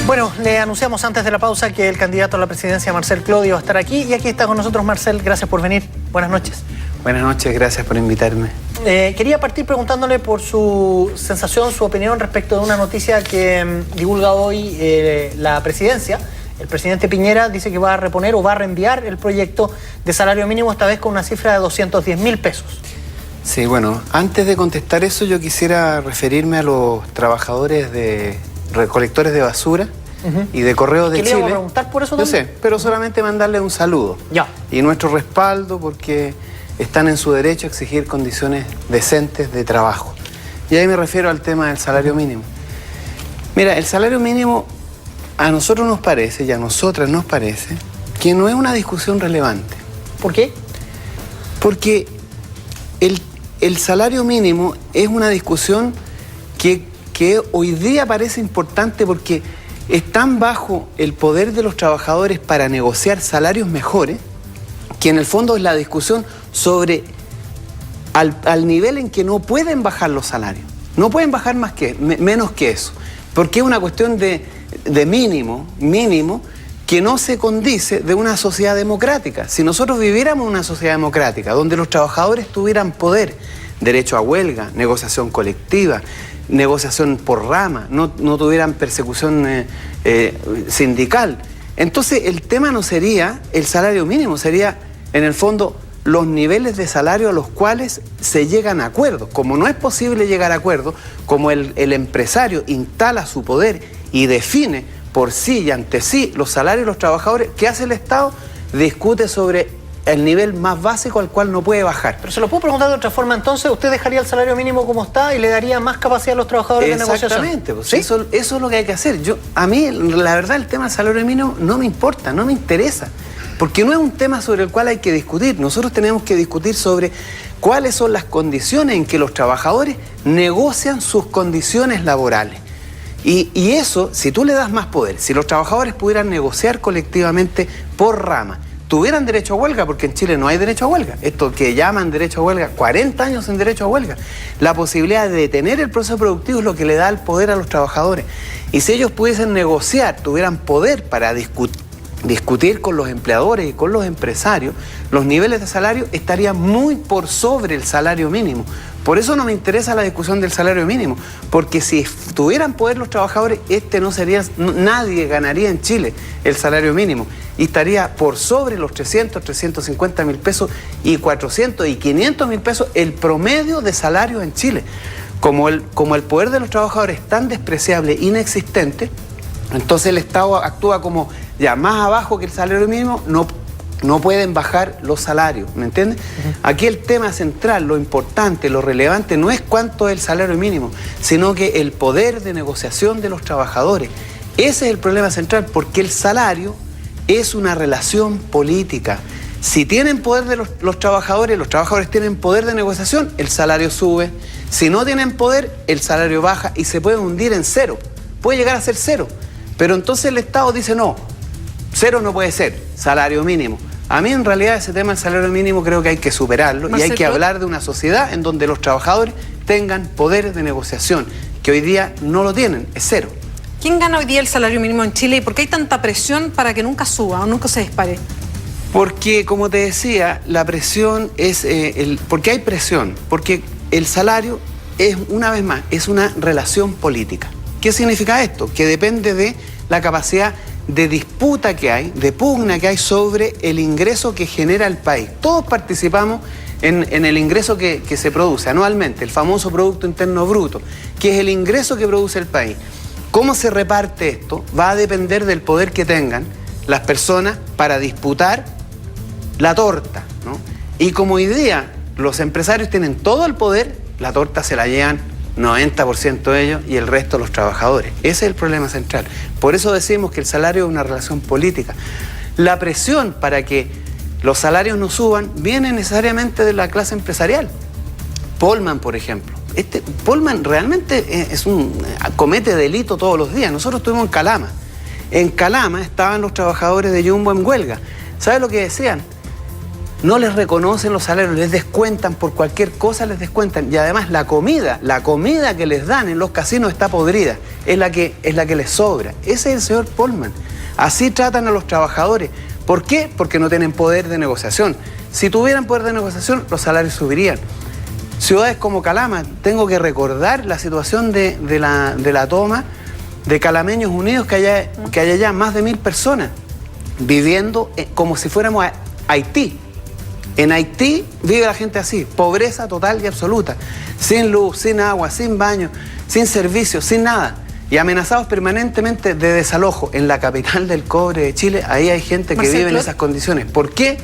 Bueno, le anunciamos antes de la pausa que el candidato a la presidencia, Marcel Clodio, va a estar aquí. Y aquí está con nosotros Marcel. Gracias por venir. Buenas noches. Buenas noches, gracias por invitarme. Quería partir preguntándole por su sensación, su opinión respecto de una noticia que divulga hoy la presidencia. El presidente Piñera dice que va a reponer o va a reenviar el proyecto de salario mínimo, esta vez con una cifra de 210.000 pesos. Sí, bueno, antes de contestar eso yo quisiera referirme a los trabajadores de recolectores de basura y de Correos de Chile. ¿Le iba a preguntar por eso también? Yo sé, pero solamente mandarle un saludo. Ya. Y nuestro respaldo porque están en su derecho a exigir condiciones decentes de trabajo. Y ahí me refiero al tema del salario mínimo. Mira, el salario mínimo a nosotros nos parece, y a nosotras nos parece, que no es una discusión relevante. ¿Por qué? Porque el salario mínimo es una discusión que hoy día parece importante porque están bajo el poder de los trabajadores para negociar salarios mejores, que en el fondo es la discusión sobre al nivel en que no pueden bajar los salarios. No pueden bajar menos que eso, porque es una cuestión de mínimo que no se condice de una sociedad democrática. Si nosotros viviéramos en una sociedad democrática donde los trabajadores tuvieran poder, derecho a huelga, negociación colectiva, negociación por rama, no tuvieran persecución sindical, entonces el tema no sería el salario mínimo, sería en el fondo los niveles de salario a los cuales se llegan a acuerdos. Como no es posible llegar a acuerdos, como el empresario instala su poder y define por sí y ante sí los salarios de los trabajadores, ¿qué hace el Estado? Discute sobre el nivel más básico al cual no puede bajar. Pero se lo puedo preguntar de otra forma, entonces, ¿usted dejaría el salario mínimo como está y le daría más capacidad a los trabajadores de negociación? Exactamente, pues, ¿sí? Eso es lo que hay que hacer. A mí, la verdad, el tema del salario mínimo no me importa, no me interesa, porque no es un tema sobre el cual hay que discutir. Nosotros tenemos que discutir sobre cuáles son las condiciones en que los trabajadores negocian sus condiciones laborales. Y eso, si tú le das más poder, si los trabajadores pudieran negociar colectivamente por rama, tuvieran derecho a huelga, porque en Chile no hay derecho a huelga, esto que llaman derecho a huelga, 40 años sin derecho a huelga, la posibilidad de detener el proceso productivo es lo que le da el poder a los trabajadores. Y si ellos pudiesen negociar, tuvieran poder para discutir con los empleadores y con los empresarios, los niveles de salario estarían muy por sobre el salario mínimo. Por eso no me interesa la discusión del salario mínimo, porque si tuvieran poder los trabajadores, nadie ganaría en Chile el salario mínimo y estaría por sobre los 300, 350 mil pesos y 400 y 500 mil pesos el promedio de salario en Chile. Como el poder de los trabajadores es tan despreciable, inexistente, entonces el Estado actúa como ya más abajo que el salario mínimo, no pueden bajar los salarios, ¿me entiendes? Aquí el tema central, lo importante, lo relevante, no es cuánto es el salario mínimo, sino que el poder de negociación de los trabajadores. Ese es el problema central, porque el salario es una relación política. Si tienen poder de los trabajadores tienen poder de negociación, el salario sube. Si no tienen poder, el salario baja y se puede hundir en cero. Puede llegar a ser cero. Pero entonces el Estado dice no, cero no puede ser, salario mínimo. A mí en realidad ese tema del salario mínimo creo que hay que superarlo y hay que hablar de una sociedad en donde los trabajadores tengan poder de negociación, que hoy día no lo tienen, es cero. ¿Quién gana hoy día el salario mínimo en Chile y por qué hay tanta presión para que nunca suba o nunca se dispare? Porque, como te decía, la presión es... porque hay presión, porque el salario es, una vez más, es una relación política. ¿Qué significa esto? Que depende de la capacidad de disputa que hay, de pugna que hay sobre el ingreso que genera el país. Todos participamos en el ingreso que se produce anualmente, el famoso Producto Interno Bruto, que es el ingreso que produce el país. ¿Cómo se reparte esto? Va a depender del poder que tengan las personas para disputar la torta, ¿no? Y como hoy día los empresarios tienen todo el poder, la torta se la llevan 90% de ellos y el resto los trabajadores. Ese es el problema central. Por eso decimos que el salario es una relación política. La presión para que los salarios no suban viene necesariamente de la clase empresarial. Polman, por ejemplo. Polman realmente comete delito todos los días. Nosotros estuvimos en Calama. En Calama estaban los trabajadores de Jumbo en huelga. ¿Sabes lo que decían? no les reconocen los salarios, les descuentan por cualquier cosa, les descuentan. Y además la comida que les dan en los casinos está podrida, es la que les sobra. Ese es el señor Polman. Así tratan a los trabajadores. ¿Por qué? Porque no tienen poder de negociación. Si tuvieran poder de negociación, los salarios subirían. Ciudades como Calama, tengo que recordar la situación de la toma de Calameños Unidos, que hay allá más de 1000 personas viviendo como si fuéramos a Haití. En Haití vive la gente así, pobreza total y absoluta, sin luz, sin agua, sin baño, sin servicios, sin nada. Y amenazados permanentemente de desalojo. En la capital del cobre de Chile, ahí hay gente que vive en esas condiciones. ¿Por qué?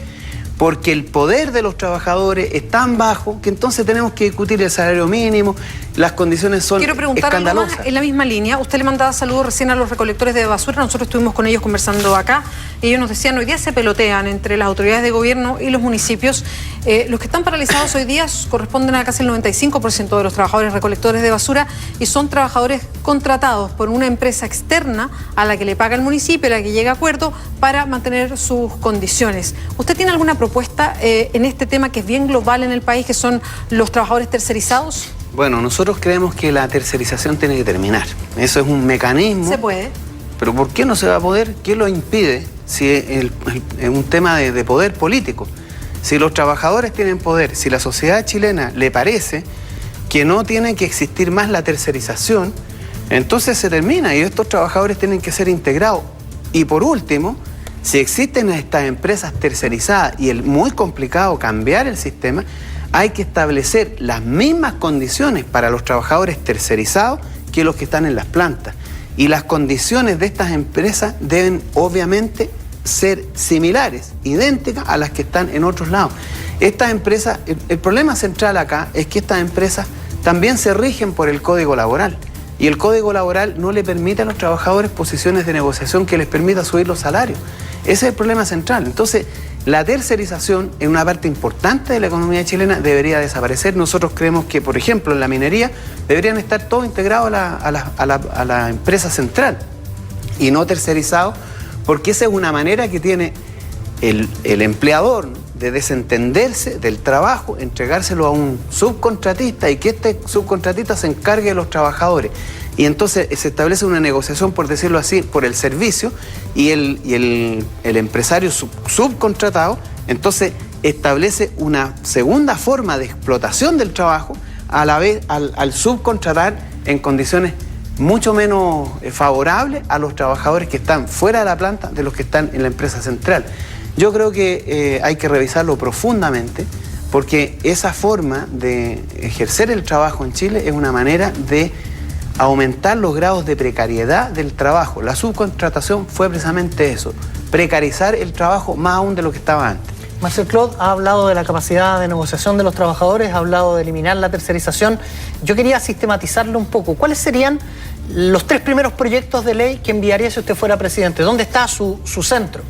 Porque el poder de los trabajadores es tan bajo que entonces tenemos que discutir el salario mínimo, las condiciones son escandalosas. Quiero preguntarle en la misma línea, usted le mandaba saludos recién a los recolectores de basura, nosotros estuvimos con ellos conversando acá, y ellos nos decían, hoy día se pelotean entre las autoridades de gobierno y los municipios. Los que están paralizados hoy día corresponden a casi el 95% de los trabajadores recolectores de basura y son trabajadores contratados por una empresa externa a la que le paga el municipio, a la que llega a acuerdo para mantener sus condiciones. ¿Usted tiene alguna propuesta en este tema que es bien global en el país, que son los trabajadores tercerizados? Bueno, nosotros creemos que la tercerización tiene que terminar. Eso es un mecanismo. ¿Se puede? Pero ¿por qué no se va a poder? ¿Qué lo impide? Si es un tema de poder político. Si los trabajadores tienen poder, si la sociedad chilena le parece que no tiene que existir más la tercerización, entonces se termina y estos trabajadores tienen que ser integrados. Y por último, si existen estas empresas tercerizadas y es muy complicado cambiar el sistema, hay que establecer las mismas condiciones para los trabajadores tercerizados que los que están en las plantas. Y las condiciones de estas empresas deben obviamente ser similares, idénticas a las que están en otros lados. Estas empresas, el problema central acá es que estas empresas también se rigen por el Código Laboral. Y el Código Laboral no le permite a los trabajadores posiciones de negociación que les permita subir los salarios. Ese es el problema central. Entonces, la tercerización en una parte importante de la economía chilena debería desaparecer. Nosotros creemos que, por ejemplo, en la minería deberían estar todos integrados a la empresa central y no tercerizados, porque esa es una manera que tiene el empleador de desentenderse del trabajo, entregárselo a un subcontratista y que este subcontratista se encargue de los trabajadores. Y entonces se establece una negociación, por decirlo así, por el servicio y el empresario subcontratado, entonces establece una segunda forma de explotación del trabajo a la vez al subcontratar en condiciones mucho menos favorables a los trabajadores que están fuera de la planta de los que están en la empresa central. Yo creo que hay que revisarlo profundamente porque esa forma de ejercer el trabajo en Chile es una manera de aumentar los grados de precariedad del trabajo. La subcontratación fue precisamente eso, precarizar el trabajo más aún de lo que estaba antes. Marcel Clot ha hablado de la capacidad de negociación de los trabajadores, ha hablado de eliminar la tercerización. Yo quería sistematizarlo un poco. ¿Cuáles serían los 3 primeros proyectos de ley que enviaría si usted fuera presidente? ¿Dónde está su centro?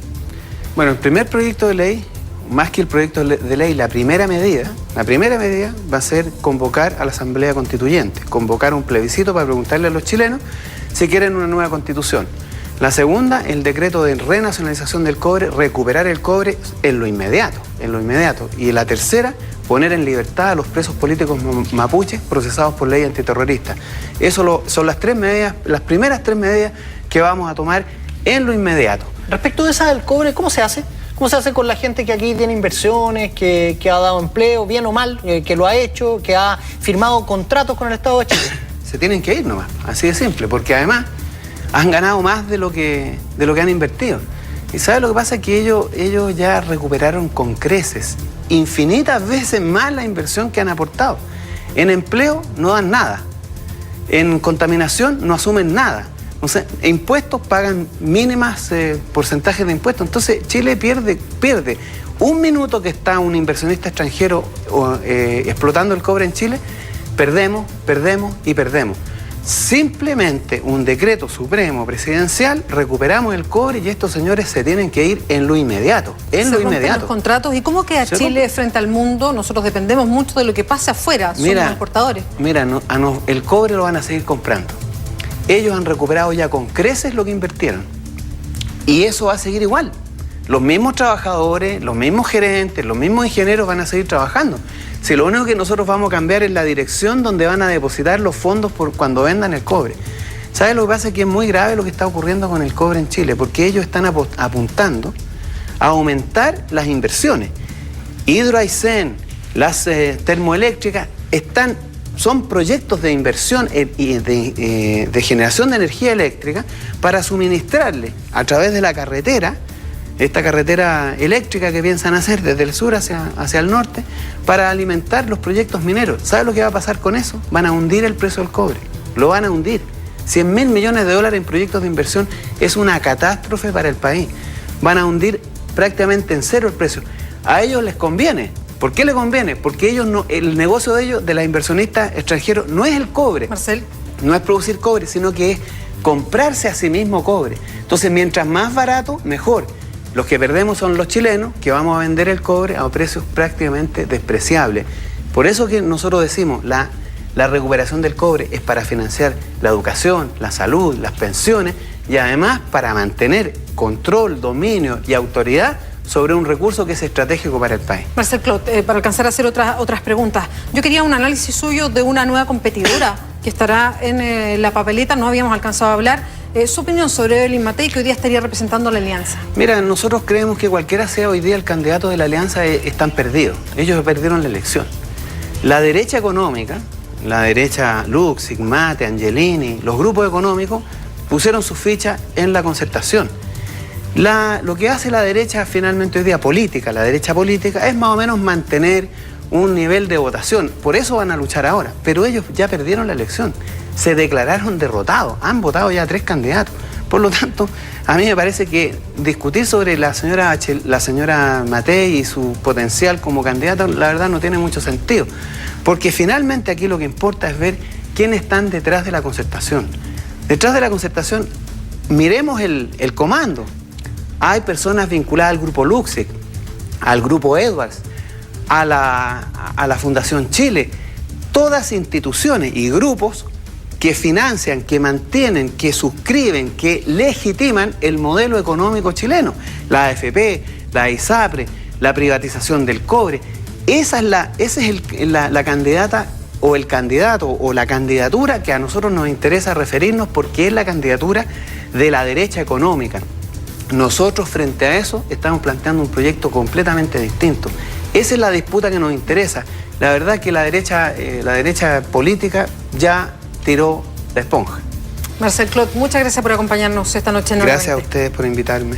Bueno, el primer proyecto de ley, más que el proyecto de ley, la primera medida va a ser convocar a la Asamblea Constituyente, convocar un plebiscito para preguntarle a los chilenos si quieren una nueva constitución. La segunda, el decreto de renacionalización del cobre, recuperar el cobre en lo inmediato. Y la tercera, poner en libertad a los presos políticos mapuches procesados por ley antiterrorista. Eso son las primeras 3 medidas que vamos a tomar en lo inmediato. Respecto de esa del cobre, ¿cómo se hace? ¿Cómo se hace con la gente que aquí tiene inversiones, que ha dado empleo, bien o mal, que lo ha hecho, que ha firmado contratos con el Estado de Chile? Se tienen que ir nomás, así de simple, porque además han ganado más de lo que han invertido. Y ¿sabes lo que pasa? Que ellos ya recuperaron con creces infinitas veces más la inversión que han aportado. En empleo no dan nada, en contaminación no asumen nada. O sea, impuestos pagan mínimas porcentajes de impuestos. Entonces Chile pierde. Un minuto que está un inversionista extranjero explotando el cobre en Chile, perdemos. Simplemente un decreto supremo presidencial, recuperamos el cobre y estos señores se tienen que ir en lo inmediato. Se rompen los contratos. ¿Y cómo queda Chile frente al mundo? Nosotros dependemos mucho de lo que pase afuera, somos exportadores. Mira, el cobre lo van a seguir comprando. Ellos han recuperado ya con creces lo que invirtieron. Y eso va a seguir igual. los mismos trabajadores, los mismos gerentes, los mismos ingenieros van a seguir trabajando. Si lo único que nosotros vamos a cambiar es la dirección donde van a depositar los fondos por cuando vendan el cobre. ¿Sabes lo que pasa? Que es muy grave lo que está ocurriendo con el cobre en Chile, porque ellos están apuntando a aumentar las inversiones. Hydro Aysén, las termoeléctricas, son proyectos de inversión y de generación de energía eléctrica para suministrarle a través de la carretera, esta carretera eléctrica que piensan hacer desde el sur hacia el norte, para alimentar los proyectos mineros. ¿Sabes lo que va a pasar con eso? Van a hundir el precio del cobre, lo van a hundir. 100.000 millones de dólares en proyectos de inversión es una catástrofe para el país. Van a hundir prácticamente en cero el precio. A ellos les conviene. ¿Por qué les conviene? Porque ellos el negocio de ellos, de los inversionistas extranjeros, no es el cobre. Marcel. No es producir cobre, sino que es comprarse a sí mismo cobre. Entonces, mientras más barato, mejor. Los que perdemos son los chilenos, que vamos a vender el cobre a precios prácticamente despreciables. Por eso que nosotros decimos, la recuperación del cobre es para financiar la educación, la salud, las pensiones y además para mantener control, dominio y autoridad sobre un recurso que es estratégico para el país. Marcel Clot, para alcanzar a hacer otras preguntas, yo quería un análisis suyo de una nueva competidora que estará en la papeleta, no habíamos alcanzado a hablar. Su opinión sobre Evelyn Matei, que hoy día estaría representando a la Alianza. Mira, nosotros creemos que cualquiera sea hoy día el candidato de la Alianza están perdidos. Ellos perdieron la elección. La derecha económica, la derecha Luxig, Mate, Angelini, los grupos económicos pusieron su ficha en la Concertación. Lo que hace la derecha finalmente hoy día política, la derecha política, es más o menos mantener un nivel de votación. Por eso van a luchar ahora. Pero ellos ya perdieron la elección. Se declararon derrotados. Han votado ya 3 candidatos. Por lo tanto, a mí me parece que discutir sobre la señora Matei y su potencial como candidata, la verdad no tiene mucho sentido. Porque finalmente aquí lo que importa es ver quiénes están detrás de la Concertación. Detrás de la Concertación, miremos el comando. Hay personas vinculadas al grupo Luxig, al grupo Edwards, a la Fundación Chile, todas instituciones y grupos que financian, que mantienen, que suscriben, que legitiman el modelo económico chileno. La AFP, la ISAPRE, la privatización del cobre. Esa es la candidata o el candidato o la candidatura que a nosotros nos interesa referirnos porque es la candidatura de la derecha económica. Nosotros frente a eso estamos planteando un proyecto completamente distinto. Esa es la disputa que nos interesa. La verdad es que la derecha política ya tiró la esponja. Marcel Clot, muchas gracias por acompañarnos esta noche en Gracias a ustedes por invitarme.